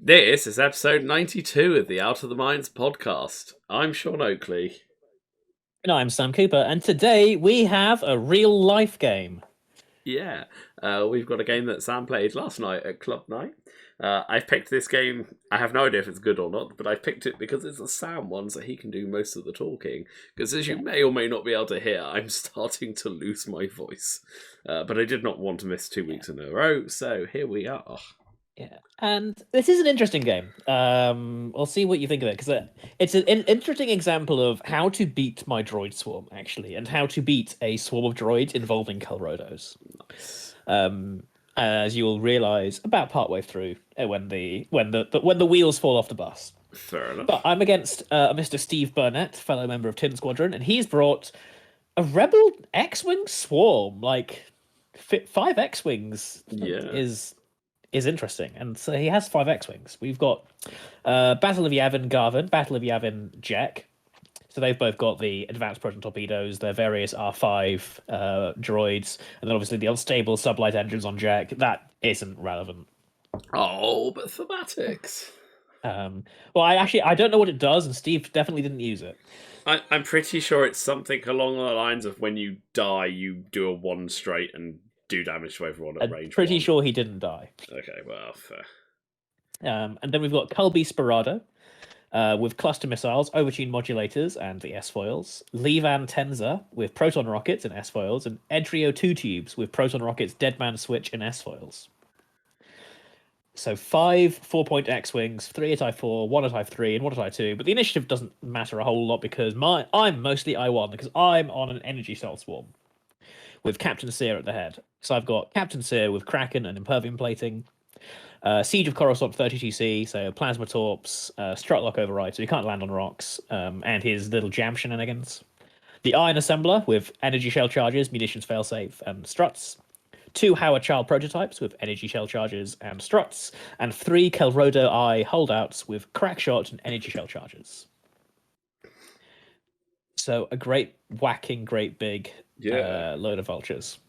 This is episode 92 of the Out of the Minds podcast. I'm Sean Oakley. And I'm Sam Cooper, and today we have a real life game. Yeah, we've got a game that Sam played last night at Club Night. I've picked this game. I have no idea if it's good or not, but I picked it because it's a Sam one, so he can do most of the talking. Because as you may or may not be able to hear, I'm starting to lose my voice. But I did not want to miss 2 weeks in a row, so here we are. Yeah, and this is an interesting game. We'll see what you think of it, because it's an interesting example of how to beat my droid swarm, actually, and how to beat a swarm of droids involving Kelrodos. Nice. As you will realise about partway through, when the wheels fall off the bus. Fair enough. But I'm against Mr. Steve Burnett, fellow member of Tin Squadron, and he's brought a Rebel X-wing swarm, like 5 X-wings. Yeah. Is interesting, and so he has 5 X-wings. We've got Battle of Yavin Garvin, Battle of Yavin Jack. So they've both got the advanced proton torpedoes, their various R5 droids, and then obviously the unstable sublight engines on Jack. That isn't relevant. Oh, but thematics. Well, I don't know what it does, and Steve definitely didn't use it. I'm pretty sure it's something along the lines of when you die, you do a 1 straight and do damage to everyone at range. Pretty 1. sure he didn't die. Okay, well, fair. And then we've got Culby Sperado with cluster missiles, overtune modulators, and the S-foils. Levan Tenza with proton rockets and S-foils, and Edrio 2 tubes with proton rockets, Deadman Switch, and S-foils. So 5 4-point X-wings, 3 at I4, 1 at I3, and 1 at I2. But the initiative doesn't matter a whole lot because I'm mostly I1 because I'm on an energy cell swarm with Captain Sear at the head. So I've got Captain Sear with Kraken and Impervium plating, Siege of Coruscant 32C, so Plasma Torps, Strut Lock Override, so he can't land on rocks, and his little jam shenanigans. The Iron Assembler with Energy Shell Charges, Munitions Failsafe, and Struts. 2 Howard Child prototypes with Energy Shell Charges and Struts, and 3 Kelrodo Eye holdouts with Crackshot and Energy Shell Charges. So a great big load of vultures.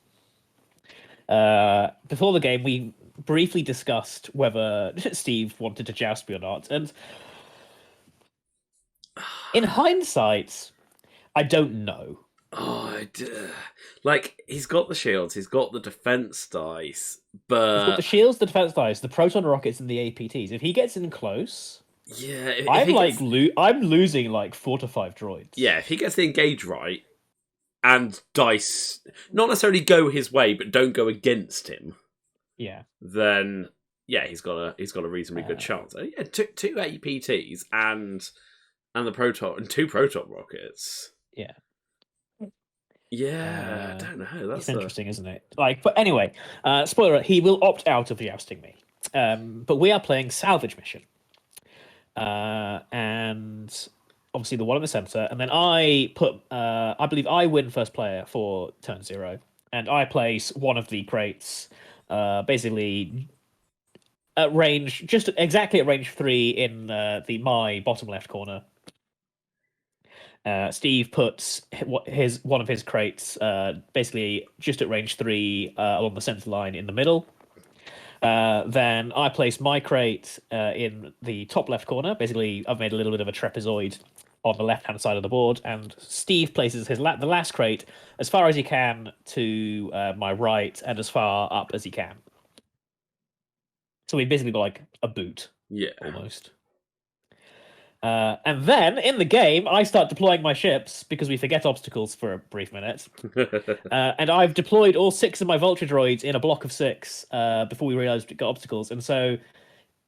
Before the game, we briefly discussed whether Steve wanted to joust me or not, and in hindsight, I don't know. Like, he's got the shields, he's got the defense dice, but He's got the shields, the defense dice, the proton rockets, and the APTs. If he gets in close, yeah, I'm losing like 4 to 5 droids. Yeah, if he gets the engage right and dice not necessarily go his way, but don't go against him, yeah, then yeah, he's got a reasonably good chance. Yeah, two APTs and the proton and 2 proton rockets. Yeah, I don't know. That's interesting, isn't it? Like, but anyway, spoiler: he will opt out of jousting me. But we are playing salvage mission, and obviously the one in the center, and then I believe I win first player for turn 0, and I place one of the crates, basically at range, just exactly at range 3 in my bottom left corner. Steve puts one of his crates basically just at range 3 along the center line in the middle. Then I place my crate in the top left corner. Basically, I've made a little bit of a trapezoid on the left-hand side of the board, and Steve places the last crate as far as he can to my right and as far up as he can. So we basically got like a boot, almost. And then, in the game, I start deploying my ships because we forget obstacles for a brief minute. And I've deployed all 6 of my Vulture droids in a block of 6 before we realised we got obstacles. And so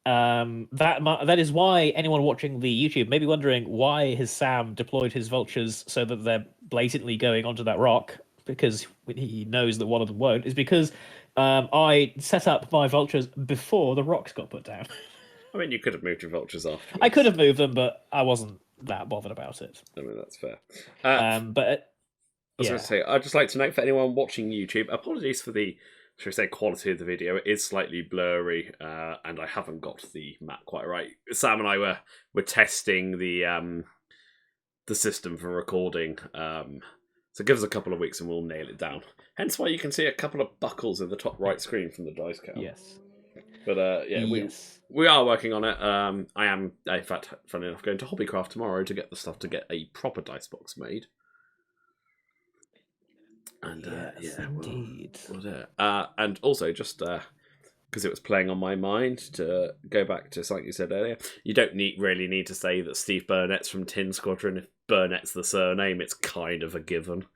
that is why anyone watching the YouTube may be wondering why has Sam deployed his Vultures so that they're blatantly going onto that rock, because he knows that one of them won't, is because I set up my Vultures before the rocks got put down. I mean, you could have moved your vultures off. I could have moved them, but I wasn't that bothered about it. I mean, that's fair. But I was going to say, I'd just like to note for anyone watching YouTube, apologies for the, should we say, quality of the video. It is slightly blurry, and I haven't got the map quite right. Sam and I were testing the system for recording, so give us a couple of weeks and we'll nail it down. Hence why you can see a couple of buckles in the top right screen from the dice count. Yes. But yeah, Yes. we are working on it. I am, in fact, funny enough, going to Hobbycraft tomorrow to get the stuff to get a proper dice box made. And Yes, yeah, indeed. we'll do it. And also, just because it was playing on my mind, to go back to something you said earlier, you don't really need to say that Steve Burnett's from Tin Squadron. If Burnett's the surname, it's kind of a given.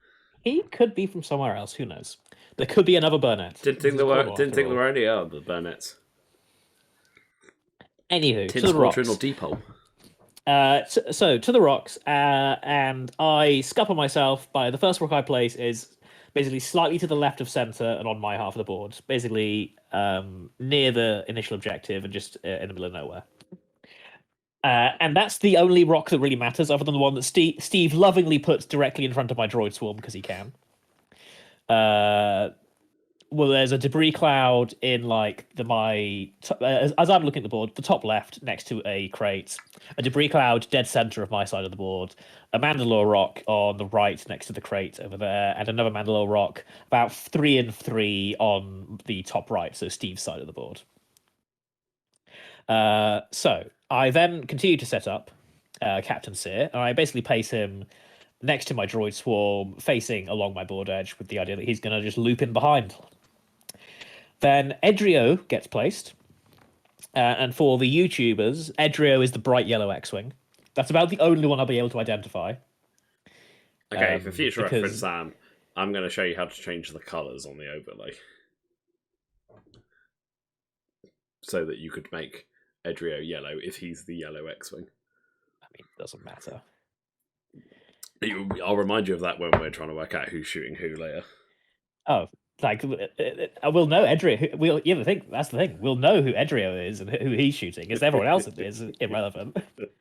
He could be from somewhere else. Who knows? There could be another Burnett. Didn't think there were any other Burnetts. Anywho, Tin to the Squadron rocks. or Depot. So to the rocks, and I scupper myself by the first rock I place is basically slightly to the left of center and on my half of the board, basically near the initial objective and just in the middle of nowhere. And that's the only rock that really matters, other than the one that Steve lovingly puts directly in front of my droid swarm because he can. Well, there's a debris cloud in like as I'm looking at the board, the top left next to a crate, a debris cloud dead center of my side of the board, a Mandalore rock on the right next to the crate over there, and another Mandalore rock about 3 and 3 on the top right, so Steve's side of the board. So I then continue to set up Captain Sear, and I basically place him next to my droid swarm, facing along my board edge, with the idea that he's going to just loop in behind. Then Edrio gets placed. And for the YouTubers, Edrio is the bright yellow X-Wing. That's about the only one I'll be able to identify. Okay, for future reference, Sam, I'm going to show you how to change the colours on the overlay. So that you could make Edrio yellow if he's the yellow X-Wing. I mean, it doesn't matter. I'll remind you of that when we're trying to work out who's shooting who later. Oh, like we'll know Edrio. You think that's the thing. We'll know who Edrio is and who he's shooting. Because everyone else is irrelevant.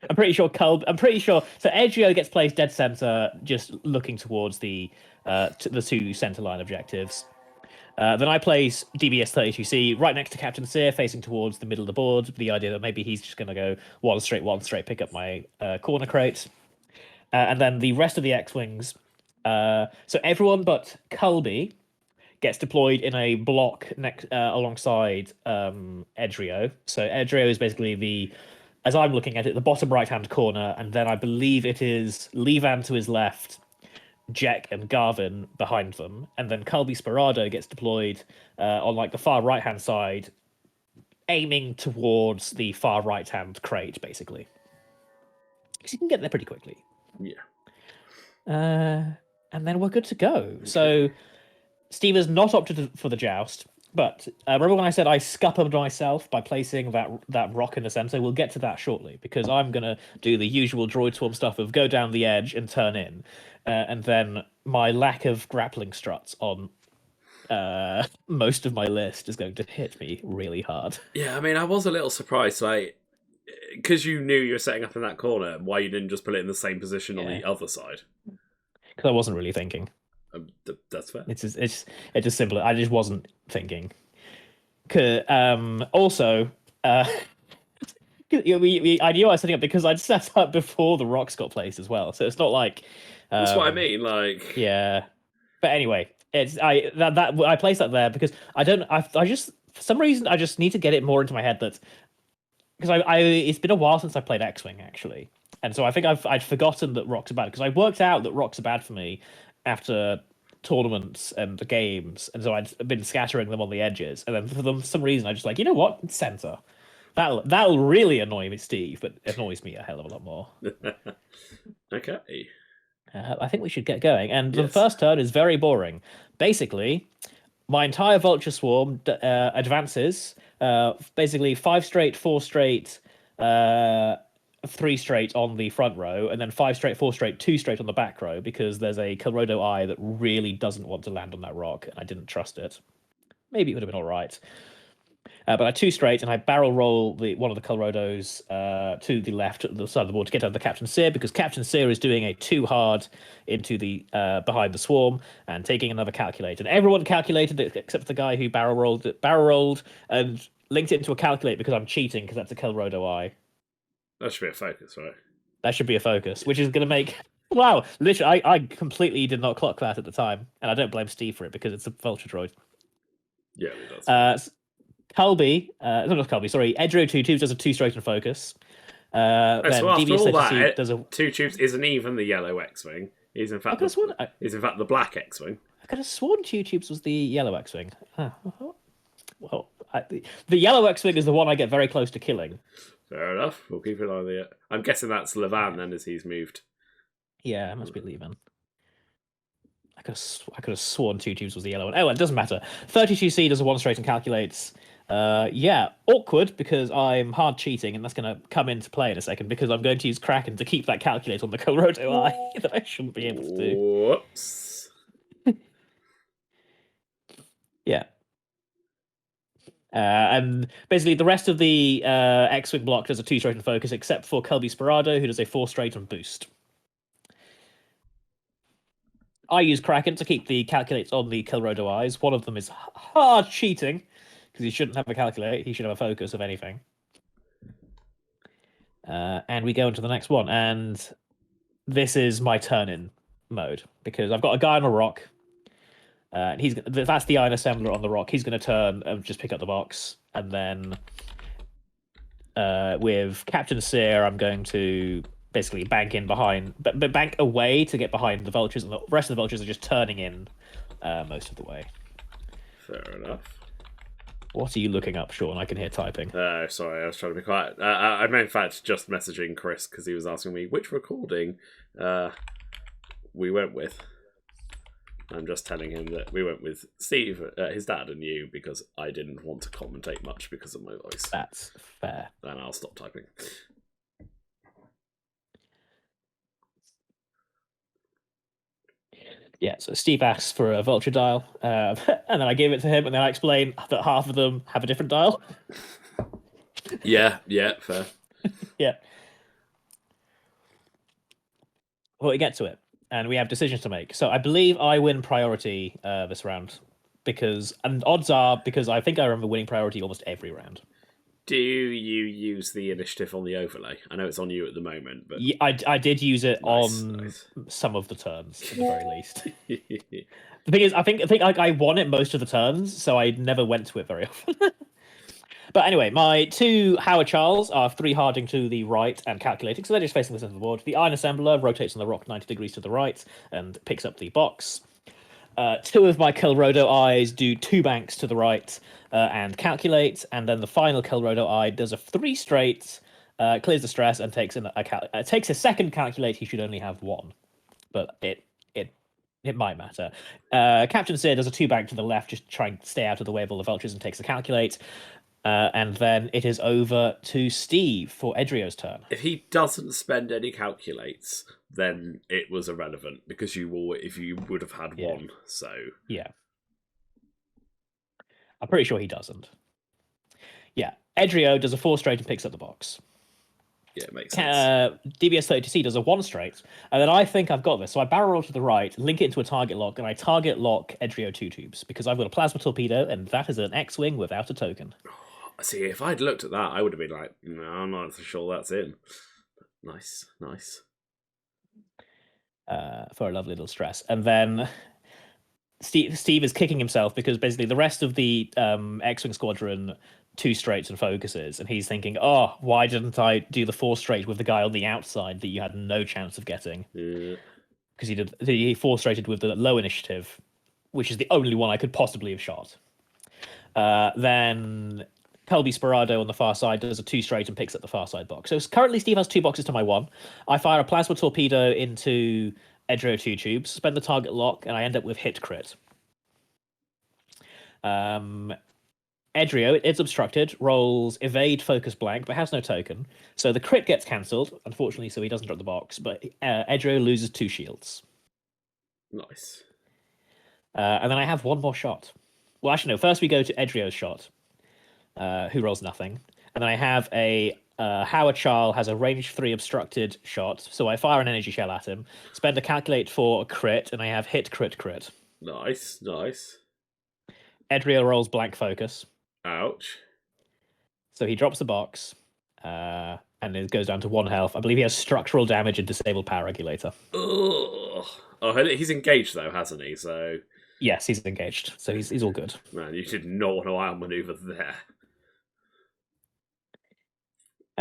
I'm pretty sure So Edrio gets placed dead center, just looking towards the two center line objectives. Then I place DBS 32C right next to Captain Sear, facing towards the middle of the board. With the idea that maybe he's just going to go one straight, pick up my corner crate. And then the rest of the X-Wings. So everyone but Culby gets deployed in a block alongside Edrio. So Edrio is basically as I'm looking at it, the bottom right-hand corner, and then I believe it is Levan to his left, Jack and Garvin behind them, and then Calby Sperado gets deployed on like the far right-hand side, aiming towards the far right-hand crate, basically. Because you can get there pretty quickly. Yeah. And then we're good to go. Okay. So Steve has not opted for the joust, but remember when I said I scuppered myself by placing that rock in the center? We'll get to that shortly, because I'm going to do the usual droid swarm stuff of go down the edge and turn in. And then my lack of grappling struts on most of my list is going to hit me really hard. Yeah, I mean, I was a little surprised, like, because you knew you were setting up in that corner, why you didn't just put it in the same position on the other side. Because I wasn't really thinking. That's fair. It's just simple. I just wasn't thinking. Also, I knew I was setting up because I'd set up before the rocks got placed as well. So it's not like that's what I mean. Like, yeah. But anyway, I placed that there because I just for some reason I just need to get it more into my head that because it's been a while since I played X-Wing actually, and so I think I'd forgotten that rocks are bad, because I worked out that rocks are bad for me after tournaments and the games, and so I'd been scattering them on the edges, and then for some reason I just like, you know what, center. That'll really annoy me, Steve, but it annoys me a hell of a lot more. Okay. I think we should get going, and the first turn is very boring. Basically, my entire Vulture Swarm advances. Basically 5 straight, 4 straight, 3 straight on the front row, and then 5 straight, 4 straight, 2 straight on the back row, because there's a Kelrodo Eye that really doesn't want to land on that rock, and I didn't trust it. Maybe it would have been all right. But I 2 straight, and I barrel roll one of the Kelrodos to the left, the side of the board, to get out the Captain Sear, because Captain Sear is doing a 2 hard into the behind the swarm and taking another calculate. And everyone calculated it except for the guy who barrel rolled and linked it into a calculate because I'm cheating, because that's a Kelrodo Eye. That should be a focus, right? That should be a focus, which is going to make... Wow, literally, I completely did not clock that at the time, and I don't blame Steve for it, because it's a Vulture droid. Yeah, it does. not Colby, sorry, Edro 2 tubes does a 2 straight and focus. So Then after DBS all 32 that, does a. Two Tubes isn't even the yellow X-wing. I could have sworn. He's in fact the black X-wing. I could have sworn 2 tubes was the yellow X-wing. Well, the yellow X-wing is the one I get very close to killing. Fair enough. We'll keep an eye on the. I'm guessing that's Levan then, as he's moved. Yeah, it must be leaving. I could have sworn 2 tubes was the yellow one. Oh, well, it doesn't matter. 32C does a 1 straight and calculates. Yeah, awkward because I'm hard cheating, and that's going to come into play in a second because I'm going to use Kraken to keep that calculate on the Colrodo Eye that I shouldn't be able to do. Whoops. Yeah. And basically, the rest of the X-Wing block does a 2 straight and focus, except for Kelby Sperado, who does a 4 straight and boost. I use Kraken to keep the calculates on the Kilrodo Eyes. One of them is hard cheating, because he shouldn't have a calculate, he should have a focus of anything. And we go into the next one, and this is my turn-in mode, because I've got a guy on a rock, and that's the iron assembler on the rock. He's going to turn and just pick up the box, and then with Captain Sear, I'm going to basically bank in behind, but bank away to get behind the vultures, and the rest of the vultures are just turning in most of the way. Fair enough. What are you looking up, Sean? I can hear typing. Sorry, I was trying to be quiet. I'm in fact just messaging Chris because he was asking me which recording we went with. I'm just telling him that we went with Steve, his dad, and you because I didn't want to commentate much because of my voice. That's fair. And I'll stop typing. Yeah, so Steve asks for a vulture dial, and then I give it to him, and then I explain that half of them have a different dial. Yeah, fair. Yeah. Well, we get to it, and we have decisions to make. So I believe I win priority this round, and odds are, because I think I remember winning priority almost every round. Do you use the initiative on the overlay? I know it's on you at the moment, but yeah, I did use it on nice. Some of the turns, at the very least. The thing is, I think I won it most of the turns, so I never went to it very often. But anyway, my 2 Howard Charles are 3 harding to the right and calculating, so they're just facing the center of the board. The Iron Assembler rotates on the rock 90 degrees to the right and picks up the box. 2 of my Kilrodo Eyes do 2 banks to the right and calculate, and then the final Kilrodo Eye does a 3 straight, clears the stress, and takes a second calculate. He should only have 1, but it might matter. Captain Sear does a 2 bank to the left, just trying to stay out of the way of all the vultures, and takes a calculate. And then it is over to Steve for Edrio's turn. If he doesn't spend any calculates, then it was irrelevant because you would have had 1. So yeah, I'm pretty sure he doesn't. Yeah, Edrio does a 4 straight and picks up the box. Yeah, it makes sense. DBS 32C does a 1 straight, and then I think I've got this. So I barrel roll to the right, link it into a target lock, and I target lock Edrio 2 tubes because I've got a plasma torpedo, and that is an X-wing without a token. See, if I'd looked at that, I would have been like, no, I'm not so sure that's in. Nice. For a lovely little stress. And then Steve is kicking himself because basically the rest of the X-Wing squadron 2 straights and focuses, and he's thinking, oh, why didn't I do the 4 straight with the guy on the outside that you had no chance of getting? Because he 4 straighted with the low initiative, which is the only one I could possibly have shot. Then Colby Sperado on the far side does a 2 straight and picks up the far side box. So currently Steve has 2 boxes to my 1. I fire a plasma torpedo into Edro 2 tubes, spend the target lock, and I end up with hit crit. Edrio, it's obstructed, rolls evade focus blank, but has no token. So the crit gets cancelled, unfortunately, so he doesn't drop the box, but Edrio loses 2 shields. Nice. And then I have 1 more shot. Well, actually, no, first we go to Edrio's shot. Who rolls nothing. And then I have a Howard Charles has a range 3 obstructed shot, so I fire an energy shell at him, spend a calculate for a crit, and I have hit crit. Nice. Edrio rolls blank focus. Ouch. So he drops the box, and it goes down to 1 health. I believe he has structural damage and disabled power regulator. Ugh. Oh, he's engaged though, hasn't he? So yes, he's engaged, so he's all good. Man, you did not want to outmaneuver there.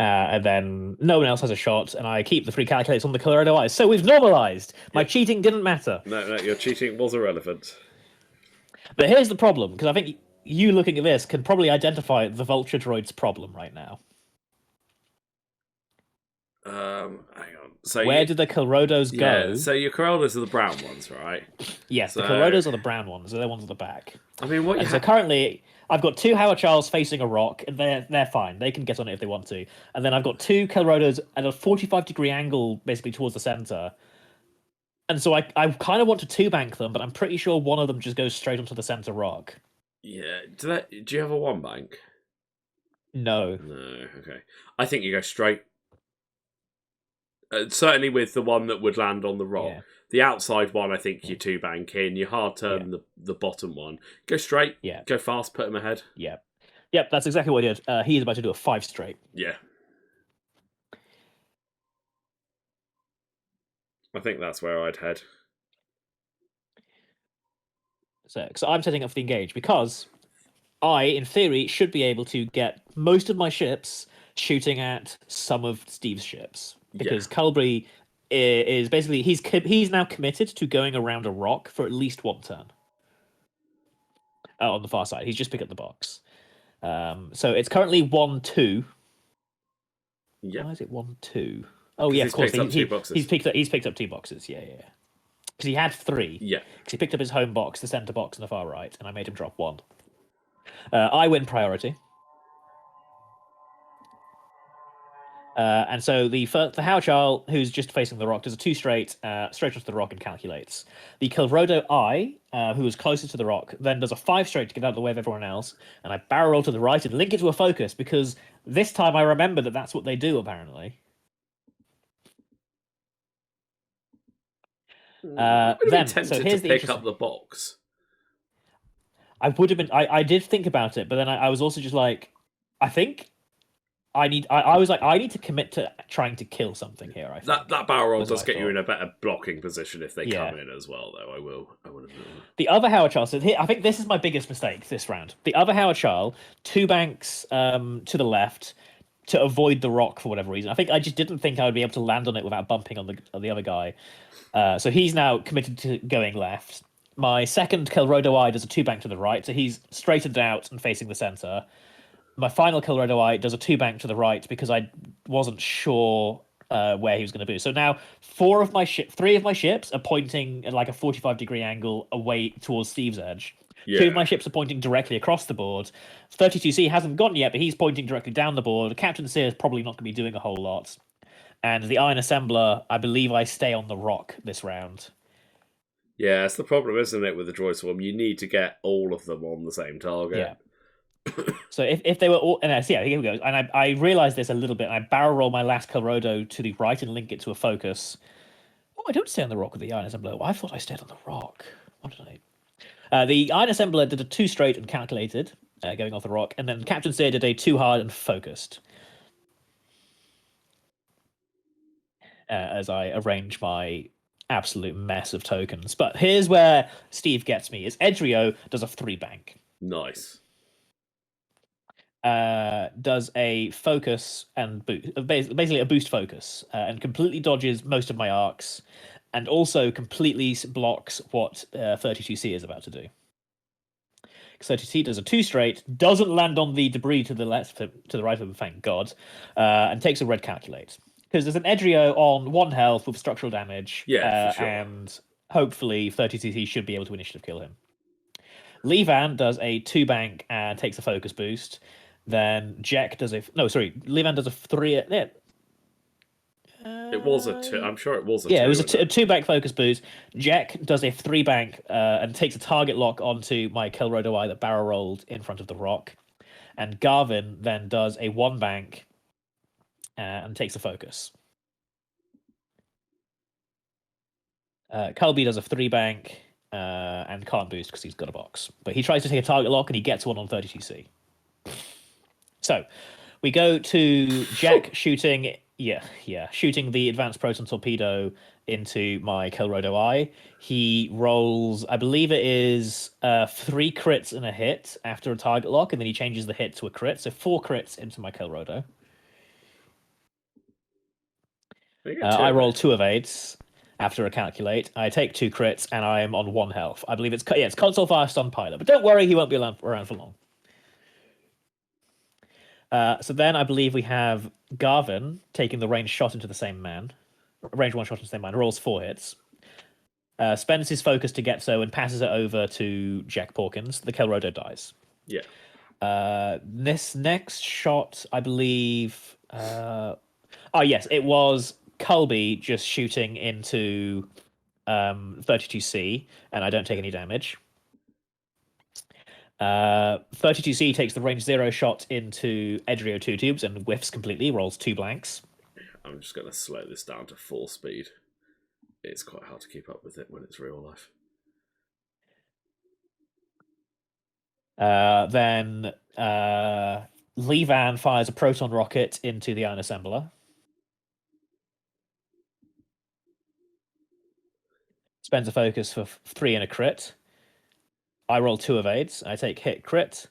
And then no one else has a shot, and I keep the 3 calculators on the Colorado eyes. So we've normalized. My cheating didn't matter. No, your cheating was irrelevant. But here's the problem, because I think you looking at this can probably identify the Vulture droid's problem right now. Hang on. So where do the Colrodos go? Yeah, so your Corollas are the brown ones, right? Yes, So- the Colrodos are the brown ones. They're the ones at the back. I mean, what you So currently, I've got 2 Howard Charles facing a rock, and they're fine. They can get on it if they want to. And then I've got 2 Colrodos at a 45-degree angle, basically towards the center. And so I kind of want to 2-bank them, but I'm pretty sure one of them just goes straight onto the center rock. Yeah. Do you have a 1 bank? No. No. Okay. I think you go straight. Certainly with the one that would land on the rock. Yeah. The outside one, I think you 2-bank in. You hard turn the bottom one. Go straight. Yeah. Go fast. Put him ahead. Yeah. Yep, that's exactly what he did. He's about to do a 5 straight. Yeah. I think that's where I'd head. So I'm setting up for the engage because I, in theory, should be able to get most of my ships shooting at some of Steve's ships. Because Culberry is basically he's now committed to going around a rock for at least 1 turn. On the far side, he's just picked up the box. So it's currently 1-2. Yeah. Why is it 1-2? Oh yeah, of course. He's picked up 2 boxes. Yeah. Because he had 3. Yeah. Because he picked up his home box, the center box on the far right, and I made him drop 1. I win priority. And so the Howard Charles, who's just facing the rock, does a 2 straight onto the rock and calculates. The Kilrodo I, who is closest to the rock, then does a 5 straight to get out of the way of everyone else, and I barrel roll to the right and link it to a focus, because this time I remember that that's what they do, apparently. So here's to pick up the box. I would have been. I did think about it, but then I was also just like, I think I need to commit to trying to kill something here. I think. That barrel roll does get you in a better blocking position if they come in as well, though. I will admit. The other Howard Charles, I think this is my biggest mistake this round. The other Howard Charles, 2 banks to the left to avoid the rock for whatever reason. I think I just didn't think I would be able to land on it without bumping on the other guy. So he's now committed to going left. My second Kilrodo I does a 2-bank to the right, so he's straightened out and facing the center. My final Kilrodo I does a 2-bank to the right because I wasn't sure where he was going to be. So now 3 of my ships are pointing at like a 45-degree angle away towards Steve's edge. Yeah. 2 of my ships are pointing directly across the board. 32C hasn't gone yet, but he's pointing directly down the board. Captain Sear is probably not going to be doing a whole lot. And the Iron Assembler, I believe I stay on the rock this round. Yeah, that's the problem, isn't it, with the droid swarm? You need to get all of them on the same target. Yeah. So if they were all... And here we go. And I realised this a little bit. I barrel roll my last Colrodo to the right and link it to a focus. Oh, I don't stay on the rock with the Iron Assembler. I thought I stayed on the rock. What did I... the Iron Assembler did a 2 straight and calculated, going off the rock. And then Captain Sear did a 2 hard and focused. As I arrange my absolute mess of tokens. But here's where Steve gets me, is Edrio does a 3-bank. Nice. Does a focus and boost, basically a boost focus, and completely dodges most of my arcs, and also completely blocks what 32C is about to do. 32C does a 2 straight, doesn't land on the debris to the left, to the right of him, thank God, and takes a red calculate. Because there's an Edrio on 1 health with structural damage, for sure. And hopefully 30cc should be able to initiative kill him. Levan does a 2-bank and takes a focus boost. Then Jack does Levan does a 3. It was a 2. I'm sure it was a 2. Yeah, it was a 2-bank focus boost. Jack does a 3-bank and takes a target lock onto my Kilrodo I that barrel rolled in front of the rock. And Garvin then does a 1-bank and takes a focus. Colby does a 3-bank and can't boost because he's got a box. But he tries to take a target lock and he gets one on 32C. So we go to Jack shooting the advanced proton torpedo into my Kilrodo I. He rolls, I believe it is 3 crits and a hit after a target lock, and then he changes the hit to a crit. So 4 crits into my Kilrodo. You get I roll evades. 2 evades after a calculate. I take 2 crits, and I am on 1 health. I believe it's console fire stun pilot, but don't worry, he won't be around for long. So then I believe we have Garvin taking the range shot into the same man. Range one shot into the same man. Rolls 4 hits. Spends his focus to get so and passes it over to Jack Porkins. The Kelrodo dies. Yeah. This next shot, I believe. Oh yes, it was Colby just shooting into 32C, and I don't take any damage. 32C takes the range 0 shot into Edrio 2 tubes and whiffs completely, rolls 2 blanks. I'm just going to slow this down to 4 speed. It's quite hard to keep up with it when it's real life. Then Levan fires a proton rocket into the ion assembler. Spends a focus for 3 and a crit. I roll 2 evades. I take hit crit,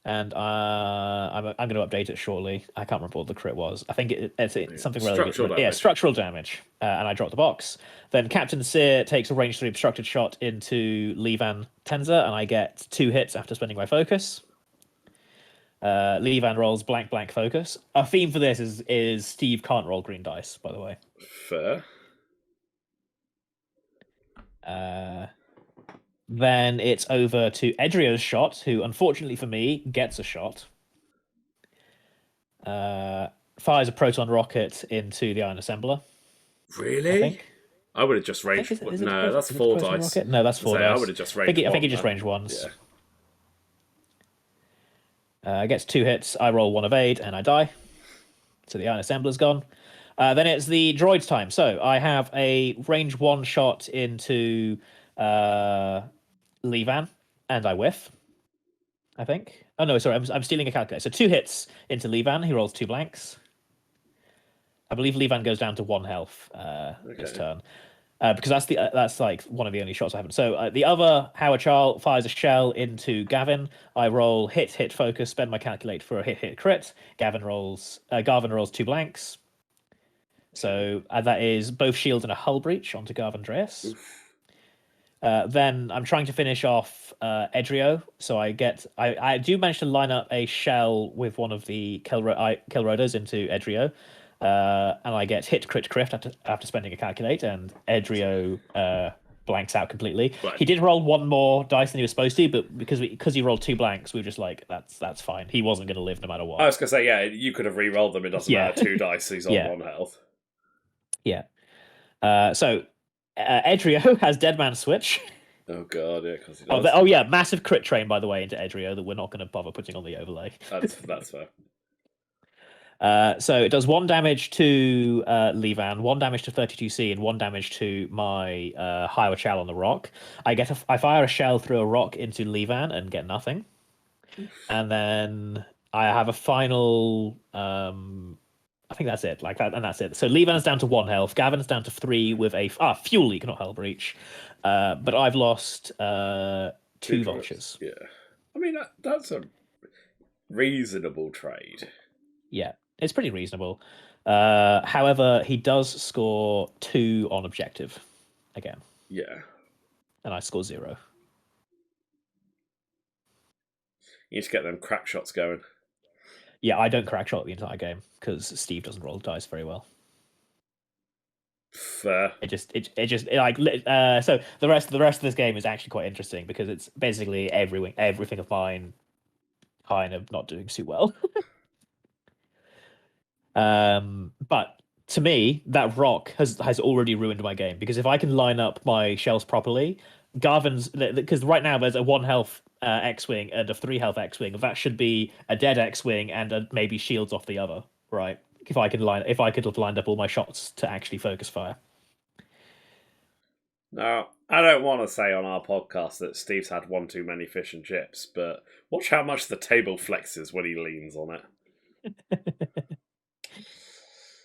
and I'm going to update it shortly. I can't remember what the crit was. I think it's something Structural related. Yeah, damage. structural damage. And I drop the box. Then Captain Sear takes a range 3 obstructed shot into Levan Tenza, and I get 2 hits after spending my focus. Levan rolls blank blank focus. A theme for this is Steve can't roll green dice, by the way. Fair. Then it's over to Edrio's shot, who unfortunately for me gets a shot. Fires a proton rocket into the ion assembler. Really? I think. I would have just ranged. No, that's 4 dice. Rocket? No, that's 4 dice. I would have just ranged. I think he just ranged once. Yeah. Gets 2 hits. I roll 1 evade and I die. So the ion assembler's gone. Then it's the droid's time. So I have a range 1 shot into Levan, and I whiff. I think. Oh no, sorry, I'm stealing a calculator. So 2 hits into Levan. He rolls 2 blanks. I believe Levan goes down to 1 health this turn. Because that's like one of the only shots I haven't. So the other Howard Charles fires a shell into Gavin. I roll hit focus, spend my calculate for a hit crit. Garvin rolls 2 blanks. So that is both shields and a hull breach onto Garvin Dreas. Then I'm trying to finish off Edrio, so I do manage to line up a shell with one of the Kelrodas into Edrio, and I get hit crit after spending a calculate, and Edrio blanks out completely. Right. He did roll 1 more dice than he was supposed to, but because he rolled 2 blanks, we were just like, that's fine. He wasn't going to live no matter what. I was going to say, yeah, you could have re-rolled them. It doesn't matter. 2 dice, he's on 1 health. Yeah. So Edrio has Dead Man Switch. Oh god, yeah, because he does. Yeah, massive crit train, by the way, into Edrio that we're not going to bother putting on the overlay. That's fair. So it does 1 damage to Levan, 1 damage to 32C, and 1 damage to my Higher Shell on the rock. I fire a shell through a rock into Levan and get nothing. And then I have a final. I think that's it. Like that, and that's it. So Levan's down to 1 health. Gavin's down to 3 with a fuel leak, not hull breach. But I've lost 2 vultures. Yeah, I mean that's a reasonable trade. Yeah, it's pretty reasonable. However, he does score 2 on objective again. Yeah, and I score 0. You need to get them crack shots going. Yeah, I don't crack shot the entire game because Steve doesn't roll dice very well. Fair. So the rest of this game is actually quite interesting because it's basically everything of mine kind of not doing too well. But to me, that rock has already ruined my game because if I can line up my shells properly, Garvin's because right now there's a 1 health X-wing and a 3 health X-wing. That should be a dead X-wing and maybe shields off the other, right? If I could have lined up all my shots to actually focus fire. Now, I don't want to say on our podcast that Steve's had one too many fish and chips, but watch how much the table flexes when he leans on it.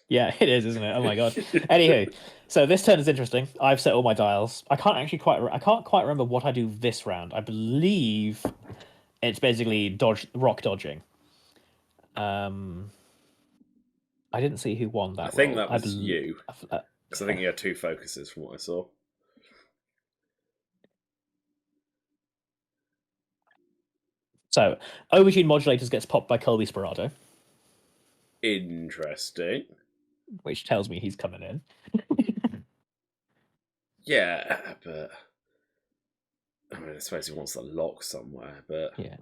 Yeah, it is, isn't it? Oh my god. Anywho, so this turn is interesting. I've set all my dials. I can't quite remember what I do this round. I believe it's basically rock dodging. I didn't see who won that I think roll. that was you. Uh, Because I think you had 2 focuses from what I saw. So, Aubergine Modulators gets popped by Colby Sperado, Interesting. which tells me he's coming in. Yeah, but I mean, I suppose he wants the lock somewhere, but Yeah.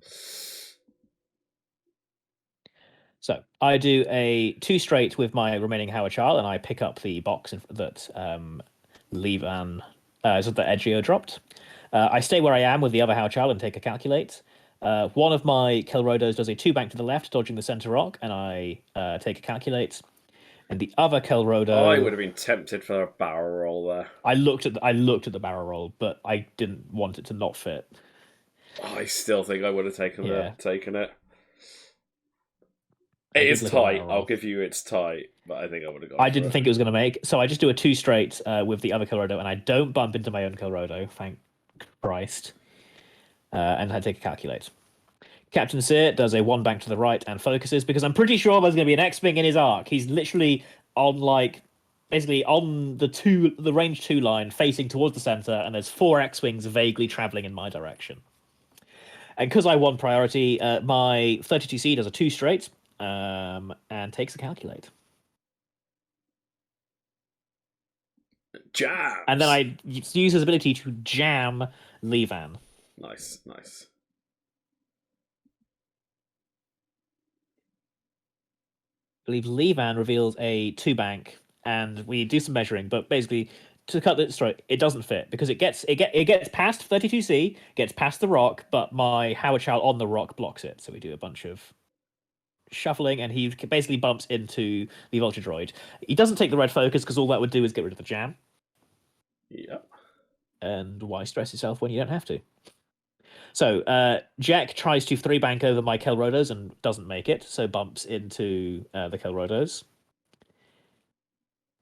So I do a 2 straight with my remaining Howard Child, and I pick up the box that Levan, so that Edgio dropped. I stay where I am with the other Howard Child and take a calculate. One of my Kelrodos does a 2 bank to the left, dodging the center rock, and I take a calculate. And the other Kelrodo, I would have been tempted for a barrel roll there. I looked at the barrel roll, but I didn't want it to not fit. I still think I would have taken it. It is tight. I'll give you it's tight, but I think I would have gone. I didn't think it was going to make, so I just do a 2 straight with the other Kelrodo, and I don't bump into my own Kelrodo, thank Christ. And I take a calculate. Captain Sear does a 1 bank to the right and focuses because I'm pretty sure there's going to be an X-wing in his arc. He's literally on basically on the range 2 line, facing towards the center, and there's 4 X-wings vaguely traveling in my direction. And because I won priority, my 32C does a 2 straight and takes a calculate. Jams. And then I use his ability to jam Levan. Nice. I believe Levan reveals a 2 bank, and we do some measuring, but basically to cut the story, it doesn't fit because it gets past 32C, gets past the rock, but my Howard Child on the rock blocks it. So we do a bunch of shuffling, and he basically bumps into the Vulture Droid. He doesn't take the red focus because all that would do is get rid of the jam. Yep. And why stress yourself when you don't have to? So Jack tries to 3 bank over my Kelrodos and doesn't make it, so bumps into the Kelrodos.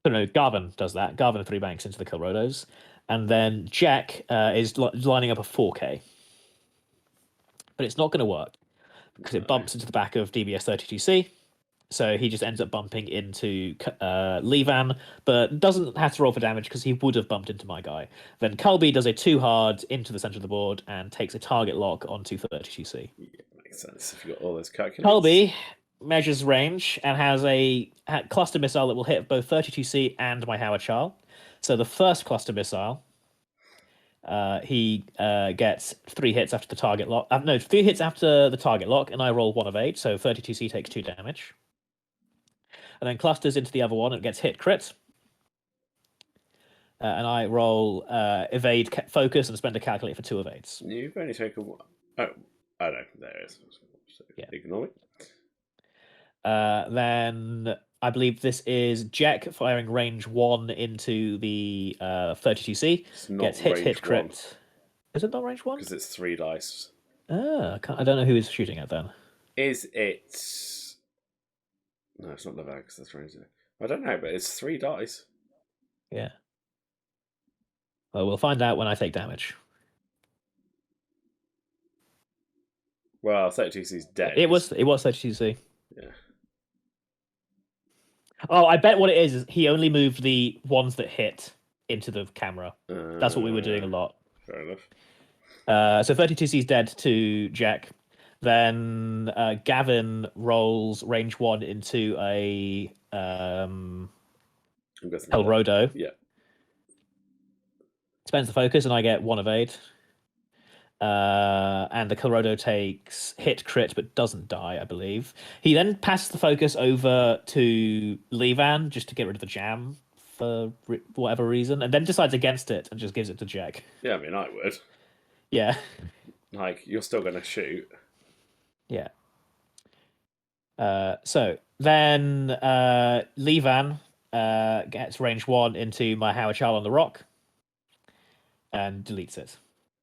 No, Garvin does that. Garvin 3 banks into the Kelrodos. And then Jack is lining up a 4K. But it's not going to work because it bumps into the back of DBS 32C. So he just ends up bumping into Levan, but doesn't have to roll for damage because he would have bumped into my guy. Then Culby does a 2 hard into the center of the board and takes a target lock onto 32C. Yeah, makes sense if you got all those calculations. Culby measures range and has a cluster missile that will hit both 32C and my Howard Child. So the first cluster missile, he gets 3 hits after the target lock. 3 hits after the target lock, and I roll 1 of 8, so 32C takes 2 damage. And then clusters into the other one and gets hit crit. And I roll evade focus and spend a calculate for 2 evades. You've only taken 1. Oh, I know. There it is. Yeah. Ignore it. Then I believe this is Jack firing range 1 into the 32C. Gets hit crit. Is it not range 1? Because it's 3 dice. I don't know who he's shooting at then. Is it? No, it's not Levax. That's range. I don't know, but it's 3 dice. Yeah. Well, we'll find out when I take damage. Well, 32C's dead. It was 32C. Yeah. Oh, I bet what it is he only moved the ones that hit into the camera. That's what we were doing a lot. Fair enough. So 32C is dead to Jack. Then Gavin rolls range 1 into a Elrodo. Yeah. Spends the focus, and I get 1 evade. And the Kelrodo takes hit crit but doesn't die, I believe. He then passes the focus over to Levan just to get rid of the jam for whatever reason, and then decides against it and just gives it to Jack. Yeah, I mean, I would. Yeah. Like, you're still going to shoot. Yeah. So then Levan gets range 1 into my Howard Child on the rock and deletes it.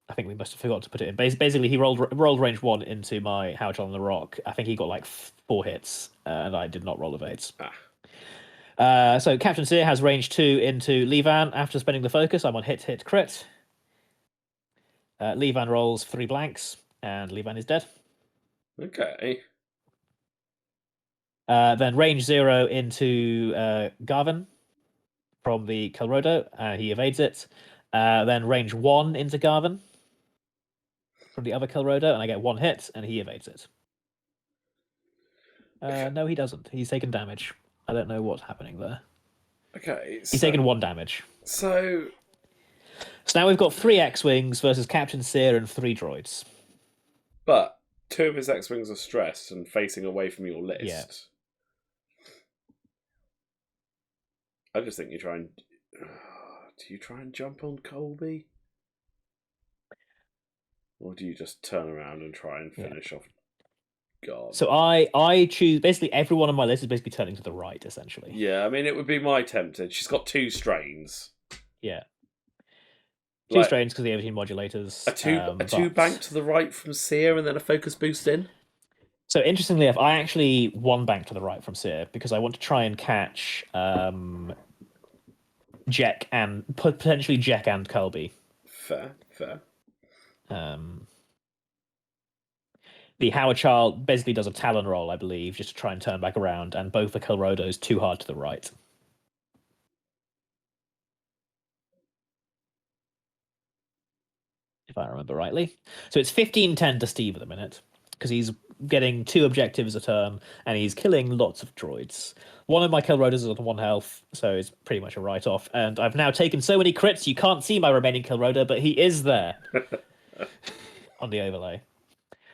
I think we must have forgot to put it in. Basically, he rolled range 1 into my Howard Child on the rock. I think he got like 4 hits, and I did not roll evades. So Captain Sear has range 2 into Levan. After spending the focus, I'm on hit crit. Levan rolls 3 blanks, and Levan is dead. Okay. Then range 0 into Garvin from the Kelrodo. He evades it. Then range 1 into Garvin from the other Kelrodo, and I get 1 hit, and he evades it. No, he doesn't. He's taken damage. I don't know what's happening there. Okay, He's taken 1 damage. So now we've got 3 X-Wings versus Captain Sear and 3 droids. But 2 of his X-Wings are stressed and facing away from your list. Yeah. I just think you try and... do you try and jump on Colby? Or do you just turn around and try and finish off God? So I choose... Basically, everyone on my list is basically turning to the right, essentially. Yeah, I mean, it would be my tempted. She's got 2 strains. Yeah. 2 strains because the overheat modulators. A two bank to the right from Sear and then a focus boost in? So interestingly enough, I actually 1 bank to the right from Sear because I want to try and catch Jack and potentially Jack and Colby. Fair. The Howard Child basically does a Talon roll, I believe, just to try and turn back around, and both the Kelrodos too hard to the right. If I remember rightly. So it's 15-10 to Steve at the minute, because he's getting 2 objectives a turn, and he's killing lots of droids. One of my Kelrodos is on 1 health, so it's pretty much a write-off. And I've now taken so many crits, you can't see my remaining Kelrodo, but he is there on the overlay.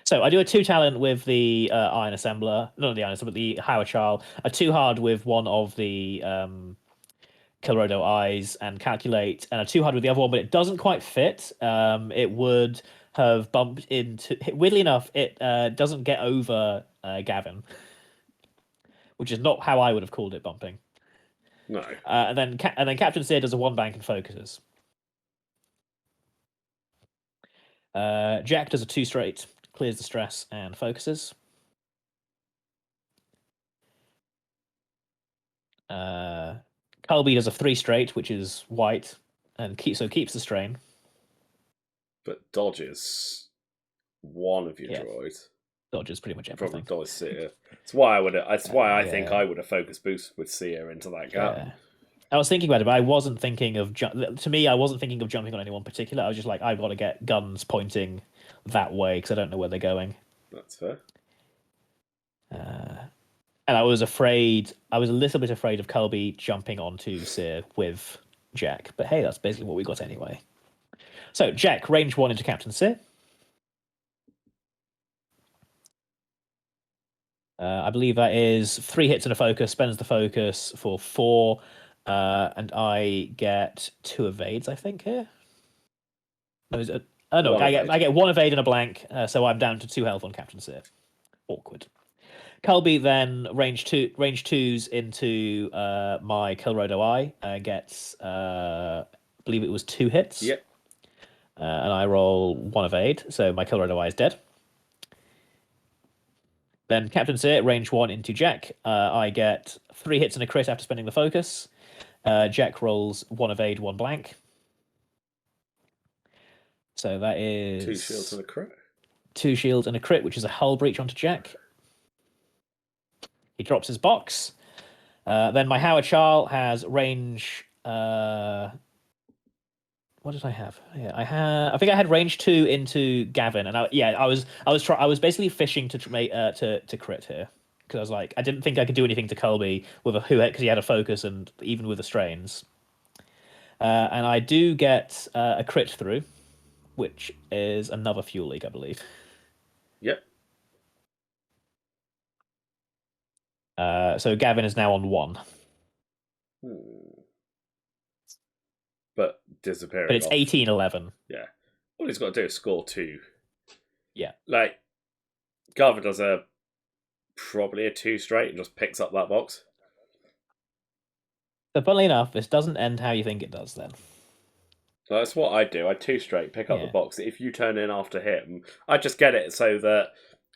So I do a 2 talent with the Iron Assembler, not the Iron Assembler, but the Howard Child, a 2 hard with one of the Kelrodo eyes and calculate, and a 2 hard with the other one, but it doesn't quite fit. It would have bumped into... Weirdly enough, it doesn't get over Gavin, which is not how I would have called it bumping. No. And then Captain Sear does a 1 bank and focuses. Jack does a 2 straight, clears the stress and focuses. Colby does a 3 straight, which is white, and keeps the strain. But dodges one of your droids. Dodges pretty much everything. Probably dodges Sear. That's why I think I would have focus boost with Sear into that gap. Yeah. I was thinking about it, but I wasn't thinking of... To me, I wasn't thinking of jumping on anyone particular. I was just like, I've got to get guns pointing that way, because I don't know where they're going. That's fair. And I was a little bit afraid of Colby jumping onto Sear with Jack. But hey, that's basically what we got anyway. So, Jack, range 1 into Captain Sear. I believe that is 3 hits and a focus, spends the focus for 4, and I get 2 evades, I think, here. I get 1 evade and a blank, so I'm down to 2 health on Captain Sear. Awkward. Colby then range 2s into my Kelrodo Eye, gets I believe it was 2 hits. Yep. And I roll 1 evade, so my Kelrodo Eye is dead. Then Captain Sear, range 1 into Jack. I get 3 hits and a crit after spending the focus. Jack rolls 1 evade, 1 blank. So that is 2 shields and a crit. 2 shields and a crit, which is a hull breach onto Jack. He drops his box. Then my Howard Child has range. What did I have? Yeah, I think I had range 2 into Gavin, and I was basically fishing to crit here, because I was like, I didn't think I could do anything to Colby with because he had a focus and even with the strains. And I do get a crit through, which is another fuel leak, I believe. Yep. So Gavin is now on 1. But disappearing. But it's 18-11. Yeah. All he's got to do is score 2. Yeah. Like, Garvin does probably a 2 straight and just picks up that box. So funnily enough, this doesn't end how you think it does then. That's what I do. I 2 straight, pick up the box. If you turn in after him, I just get it so that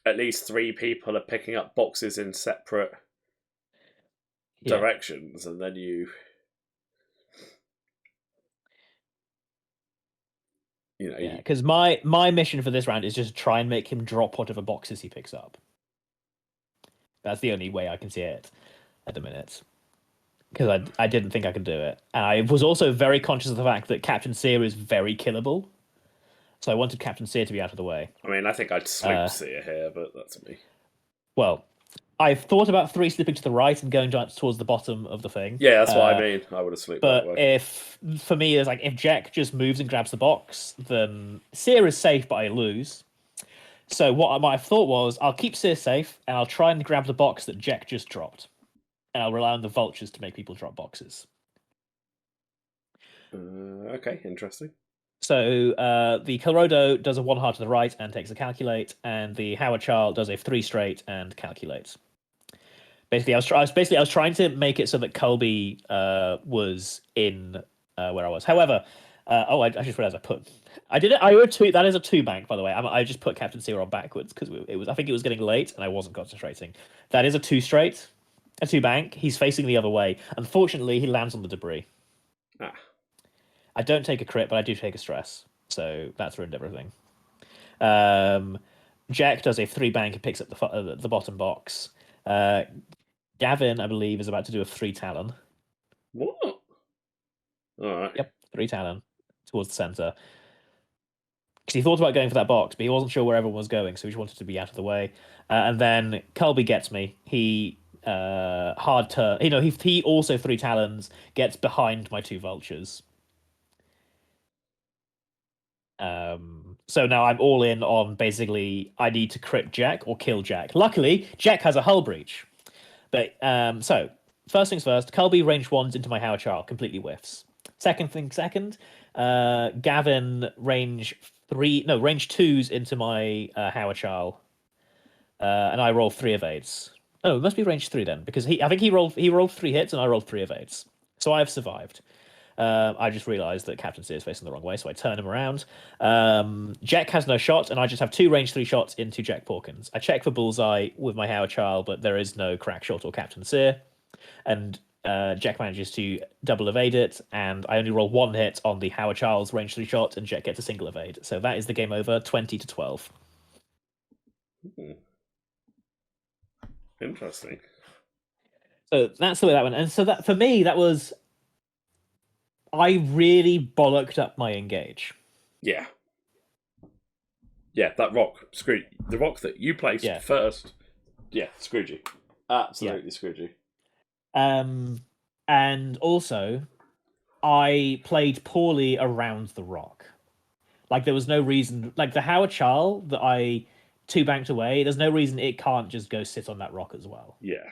at least 3 people are picking up boxes in separate directions, and then you know, because my mission for this round is just try and make him drop whatever boxes he picks up. That's the only way I can see it at the minute. Because I didn't think I could do it. And I was also very conscious of the fact that Captain Sear is very killable. So I wanted Captain Sear to be out of the way. I mean, I think I'd sloop Seer here, but that's me. Well, I've thought about 3 slipping to the right and going down towards the bottom of the thing. Yeah, that's what I mean. I would have slooped that But way. for me, it's like if Jack just moves and grabs the box, then Sear is safe, but I lose. So what my thought was, I'll keep Sear safe and I'll try and grab the box that Jack just dropped, and I'll rely on the vultures to make people drop boxes. Okay, interesting. So the Kelrodo does a 1 hard to the right and takes a calculate, and the Howard Charl does a 3 straight and calculates. Basically, I was trying to make it so that Colby was in where I was. However, I just realized I wrote tweet that is a 2 bank, by the way. I just put Captain Zero backwards because I think it was getting late and I wasn't concentrating. That is a 2 straight, a 2 bank. He's facing the other way. Unfortunately, he lands on the debris. Ah. I don't take a crit, but I do take a stress, so that's ruined everything. Jack does a 3 bank and picks up the bottom box. Gavin, I believe, is about to do a 3 Talon. What? All right. Yep, 3 Talon towards the center. Because he thought about going for that box, but he wasn't sure where everyone was going, so he just wanted to be out of the way. And then Colby gets me. He hard turn. He also 3 Talons, gets behind my 2 vultures. So now I'm all in on basically I need to crit Jack or kill Jack. Luckily, Jack has a hull breach. But so first things first, Colby range 1s into my Howard Charl, completely whiffs. Second, Gavin range 2s into my Howard Charl, and I roll 3 evades. Oh, it must be range 3 then, because I think he rolled 3 hits and I rolled 3 evades, so I have survived. I just realised that Captain Sear is facing the wrong way, so I turn him around. Jack has no shot, and I just have 2 range 3 shots into Jack Porkins. I check for bullseye with my Howard Charl, but there is no crack shot or Captain Sear. And Jack manages to double evade it, and I only roll 1 hit on the Howard Charles range 3 shot, and Jack gets a single evade. So that is the game over, 20-12. Interesting. So that's the way that went. And so that for me, that was I really bollocked up my engage. Yeah. Yeah, that rock screwed the rock that you placed first. Yeah, screwed you. Absolutely screwed you. And also, I played poorly around the rock. Like there was no reason. Like the Howard Charl that I 2 banked away. There's no reason it can't just go sit on that rock as well. Yeah.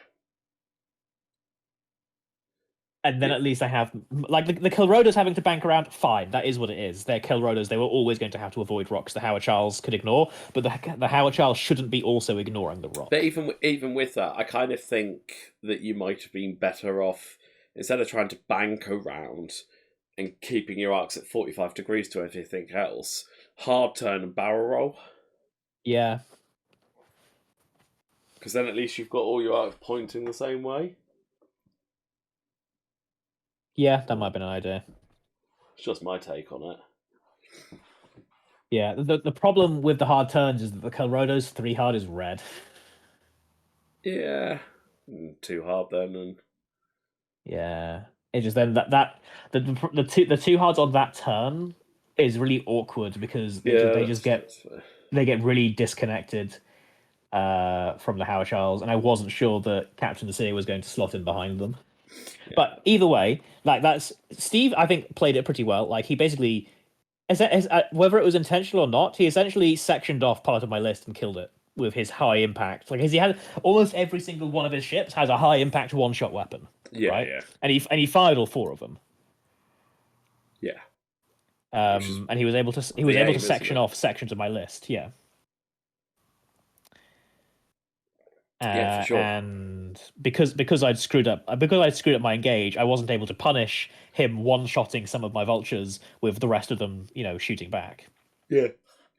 And then at least I have like the Kelrodos having to bank around. Fine, that is what it is. They're Kelrodos. They were always going to have to avoid rocks the Howard Charles could ignore, but the Howard Charles shouldn't be also ignoring the rock. But even with that, I kind of think that you might have been better off instead of trying to bank around and keeping your arcs at 45 degrees to everything else. Hard turn and barrel roll. Yeah. Because then at least you've got all your arcs pointing the same way. Yeah, that might have been an idea. It's just my take on it. Yeah, the problem with the hard turns is that the Kelrodo's 3 hard is red. Yeah. 2 hard then, and yeah, it just then the 2 hards on that turn is really awkward because they just get really disconnected from the Howard Charles, and I wasn't sure that Captain Sear was going to slot in behind them. Yeah. But either way, like that's Steve, I think played it pretty well. Like he basically, whether it was intentional or not, he essentially sectioned off part of my list and killed it with his high impact. Like he had almost every single one of his ships has a high impact 1-shot weapon. Yeah, right? Yeah. And he fired all 4 of them. Yeah. And he was able to section off sections of my list. Yeah. Yeah, for sure. And because I'd screwed up my engage, I wasn't able to punish him one-shotting some of my vultures with the rest of them, shooting back. Yeah.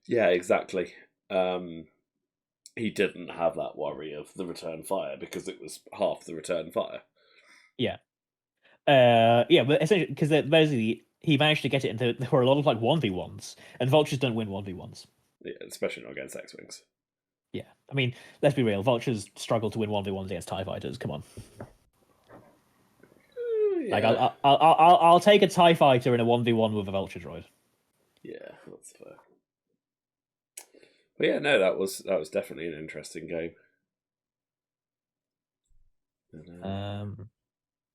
Yeah, exactly. He didn't have that worry of the return fire because it was half the return fire. Yeah. But essentially, because basically he managed to get it into there were a lot of like 1v1s, and vultures don't win 1v1s. Yeah, especially not against X-Wings. Yeah, I mean, let's be real. Vultures struggle to win 1v1s against TIE fighters. Come on. Like, Yeah, I'll take a TIE fighter in a 1v1 with a Vulture droid. yeah, that's fair. But yeah, no, that was definitely an interesting game.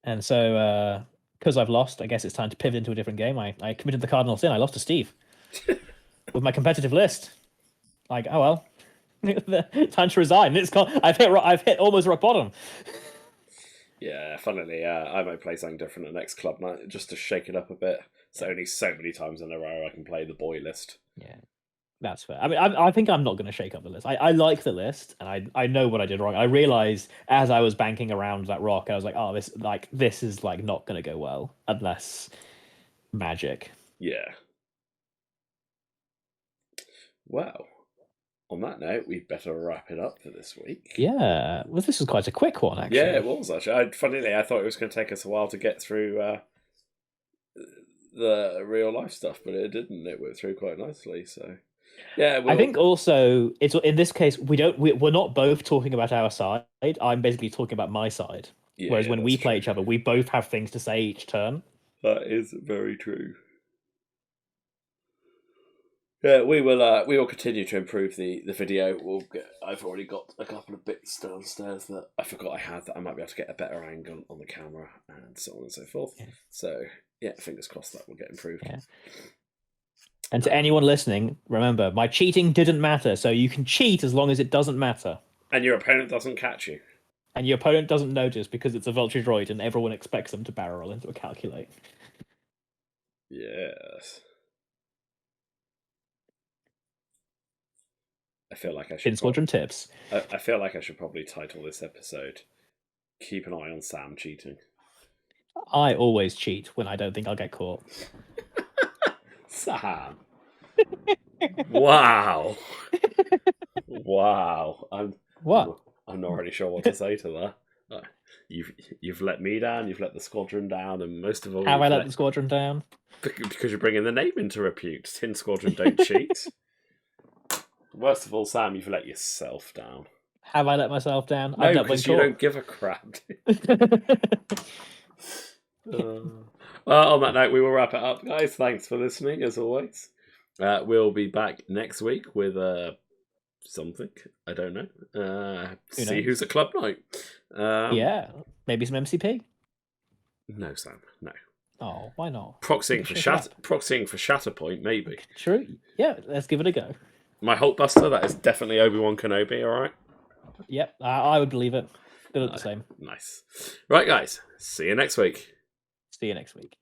And so, because I've lost, I guess it's time to pivot into a different game. I committed the cardinal sin. I lost to Steve with my competitive list. Like, oh well, time to resign. I've hit almost rock bottom. Yeah, funnily, I might play something different at next club night just to shake it up a bit. So only so many times in a row I can play the boy list. Yeah, that's fair. I mean, I think I'm not going to shake up the list. I like the list, and I know what I did wrong. I realized as I was banking around that rock, I was like, oh, this is like not going to go well unless magic. Yeah. Well, on that note, we'd better wrap it up for this week. Yeah, well, this was quite a quick one, actually. Yeah, it was actually. Funnily, I thought it was going to take us a while to get through the real life stuff, but it didn't. It went through quite nicely. So, yeah, I think also it's in this case we're not both talking about our side. I'm basically talking about my side. Yeah, Whereas when we play true. each other, we both have things to say each turn. That is very true. Yeah, we will continue to improve the video. I've already got a couple of bits downstairs that I forgot I had that I might be able to get a better angle on the camera and so on and so forth. Yeah. So yeah, fingers crossed that will get improved. Yeah. And to anyone listening, remember, my cheating didn't matter, so you can cheat as long as it doesn't matter. And your opponent doesn't catch you. And your opponent doesn't notice because it's a vulture droid and everyone expects them to barrel roll into a calculate. Yes. I feel like I should. In Squadron Tips. I feel like I should probably title this episode "Keep an Eye on Sam Cheating." I always cheat when I don't think I'll get caught. Sam. Wow. Wow. I'm not really sure what to say to that. You've let me down. You've let the squadron down, and most of all, have I let the squadron down? Because you're bringing the name into repute. Tin Squadron don't cheat. Worst of all, Sam, you've let yourself down. Have I let myself down? No, because you don't give a crap. Well, on that note, we will wrap it up, guys. Thanks for listening, as always. We'll be back next week with something. I don't know. See who's at club night. Yeah, maybe some MCP. No, Sam. No. Oh, why not? Proxying for Shatterpoint, maybe. True. Yeah, let's give it a go. My Hulkbuster, that is definitely Obi-Wan Kenobi, alright? Yep, I would believe it. They look the same. Nice. Right, guys. See you next week. See you next week.